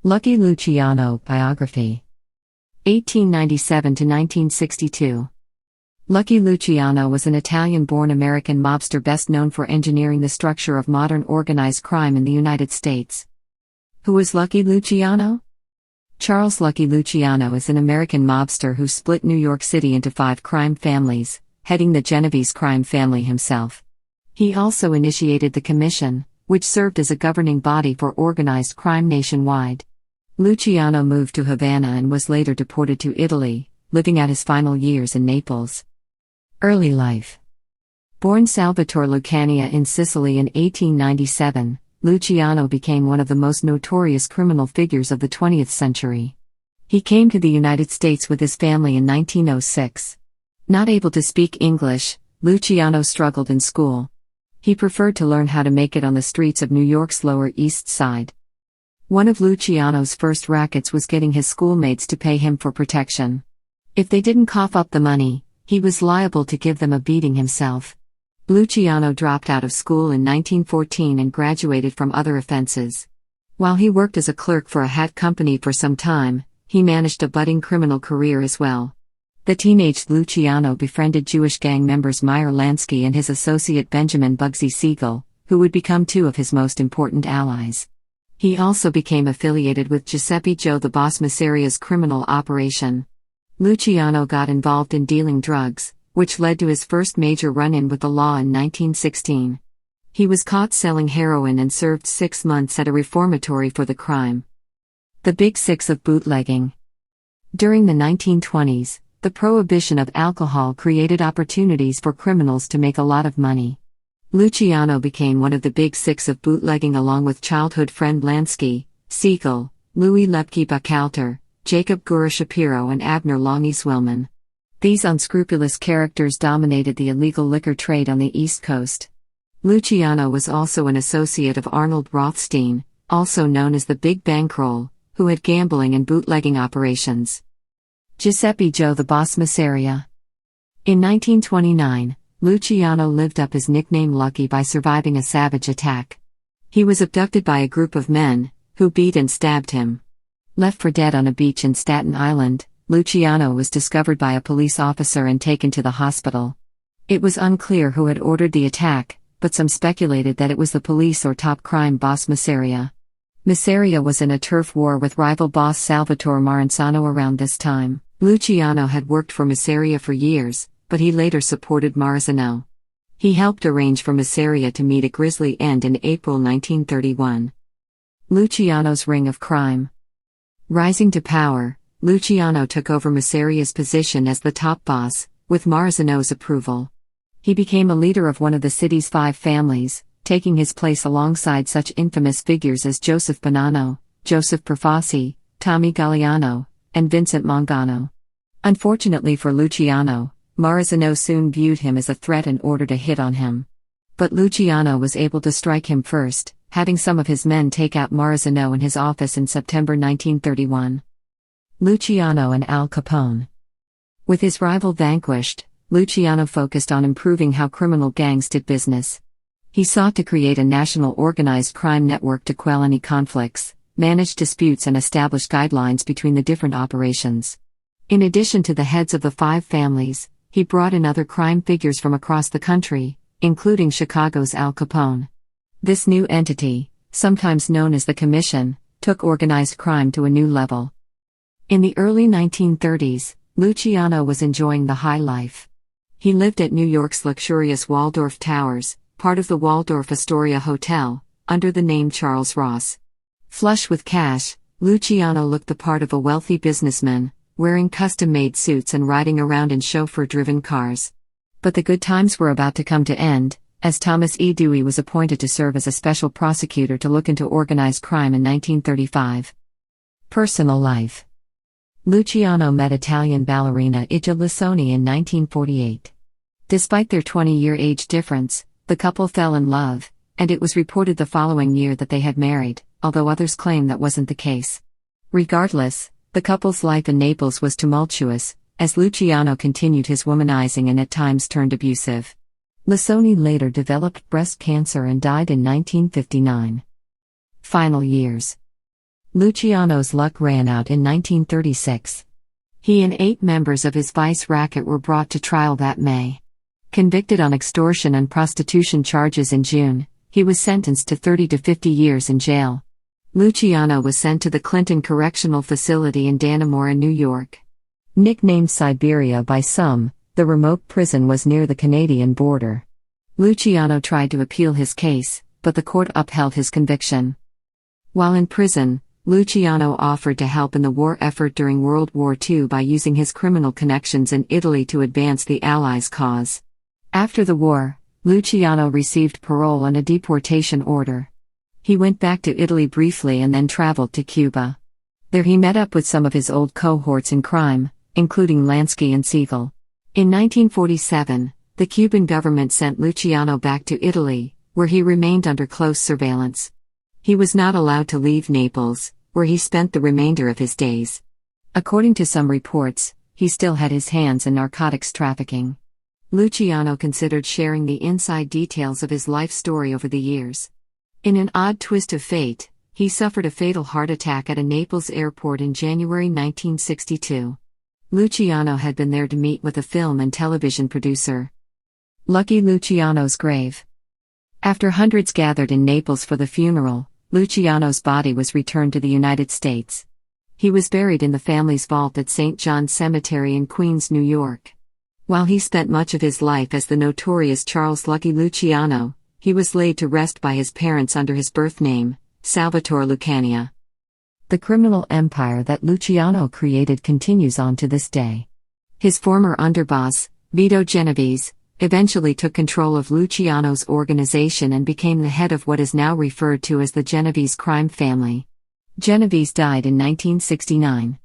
Lucky Luciano, Biography. 1897 to 1962. Lucky Luciano was an Italian-born American mobster best known for engineering the structure of modern organized crime in the United States. Who was Lucky Luciano? Charles Lucky Luciano is an American mobster who split New York City into 5 crime families, heading the Genovese crime family himself. He also initiated the Commission, which served as a governing body for organized crime nationwide. Luciano moved to Havana and was later deported to Italy, living out his final years in Naples. Early life. Born Salvatore Lucania in Sicily in 1897, Luciano became one of the most notorious criminal figures of the 20th century. He came to the United States with his family in 1906. Not able to speak English, Luciano struggled in school. He preferred to learn how to make it on the streets of New York's Lower East Side. One of Luciano's first rackets was getting his schoolmates to pay him for protection. If they didn't cough up the money, he was liable to give them a beating himself. Luciano dropped out of school in 1914 and graduated from other offenses. While he worked as a clerk for a hat company for some time, he managed a budding criminal career as well. The teenage Luciano befriended Jewish gang members Meyer Lansky and his associate Benjamin Bugsy Siegel, who would become 2 of his most important allies. He also became affiliated with Giuseppe Joe the Boss Masseria's criminal operation. Luciano got involved in dealing drugs, which led to his first major run-in with the law in 1916. He was caught selling heroin and served 6 months at a reformatory for the crime. The Big Six of bootlegging. During the 1920s, the prohibition of alcohol created opportunities for criminals to make a lot of money. Luciano became one of the Big Six of bootlegging along with childhood friend Lansky, Siegel, Louis Lepke Buchalter, Jacob Gura Shapiro and Abner Longy Swillman. These unscrupulous characters dominated the illegal liquor trade on the East Coast. Luciano was also an associate of Arnold Rothstein, also known as the Big Bankroll, who had gambling and bootlegging operations. Giuseppe Joe the Boss Masseria. In 1929, Luciano lived up his nickname Lucky by surviving a savage attack. He was abducted by a group of men, who beat and stabbed him. Left for dead on a beach in Staten Island, Luciano was discovered by a police officer and taken to the hospital. It was unclear who had ordered the attack, but some speculated that it was the police or top crime boss Masseria. Masseria was in a turf war with rival boss Salvatore Maranzano around this time. Luciano had worked for Masseria for years, but he later supported Maranzano. He helped arrange for Masseria to meet a grisly end in April 1931. Luciano's ring of crime. Rising to power, Luciano took over Masseria's position as the top boss, with Maranzano's approval. He became a leader of one of the city's 5 families, taking his place alongside such infamous figures as Joseph Bonanno, Joseph Profaci, Tommy Galliano, and Vincent Mangano. Unfortunately for Luciano, Maranzano soon viewed him as a threat and ordered a hit on him. But Luciano was able to strike him first, having some of his men take out Maranzano in his office in September 1931. Luciano and Al Capone. With his rival vanquished, Luciano focused on improving how criminal gangs did business. He sought to create a national organized crime network to quell any conflicts, manage disputes and establish guidelines between the different operations. In addition to the heads of the 5 families, he brought in other crime figures from across the country, including Chicago's Al Capone. This new entity, sometimes known as the Commission, took organized crime to a new level. In the early 1930s, Luciano was enjoying the high life. He lived at New York's luxurious Waldorf Towers, part of the Waldorf Astoria Hotel, under the name Charles Ross. Flush with cash, Luciano looked the part of a wealthy businessman, wearing custom-made suits and riding around in chauffeur-driven cars. But the good times were about to come to end, as Thomas E. Dewey was appointed to serve as a special prosecutor to look into organized crime in 1935. Personal life. Luciano met Italian ballerina Ija Lissoni in 1948. Despite their 20-year age difference, the couple fell in love, and it was reported the following year that they had married, although others claim that wasn't the case. Regardless, the couple's life in Naples was tumultuous, as Luciano continued his womanizing and at times turned abusive. Lissoni later developed breast cancer and died in 1959. Final years. Luciano's luck ran out in 1936. He and 8 members of his vice racket were brought to trial that May. Convicted on extortion and prostitution charges in June, he was sentenced to 30 to 50 years in jail. Luciano was sent to the Clinton Correctional Facility in Dannemora, New York. Nicknamed Siberia by some, the remote prison was near the Canadian border. Luciano tried to appeal his case, but the court upheld his conviction. While in prison, Luciano offered to help in the war effort during World War II by using his criminal connections in Italy to advance the Allies' cause. After the war, Luciano received parole and a deportation order. He went back to Italy briefly and then traveled to Cuba. There he met up with some of his old cohorts in crime, including Lansky and Siegel. In 1947, the Cuban government sent Luciano back to Italy, where he remained under close surveillance. He was not allowed to leave Naples, where he spent the remainder of his days. According to some reports, he still had his hands in narcotics trafficking. Luciano considered sharing the inside details of his life story over the years. In an odd twist of fate, he suffered a fatal heart attack at a Naples airport in January 1962. Luciano had been there to meet with a film and television producer. Lucky Luciano's grave. After hundreds gathered in Naples for the funeral, Luciano's body was returned to the United States. He was buried in the family's vault at St. John's Cemetery in Queens, New York. While he spent much of his life as the notorious Charles Lucky Luciano, he was laid to rest by his parents under his birth name, Salvatore Lucania. The criminal empire that Luciano created continues on to this day. His former underboss, Vito Genovese, eventually took control of Luciano's organization and became the head of what is now referred to as the Genovese crime family. Genovese died in 1969.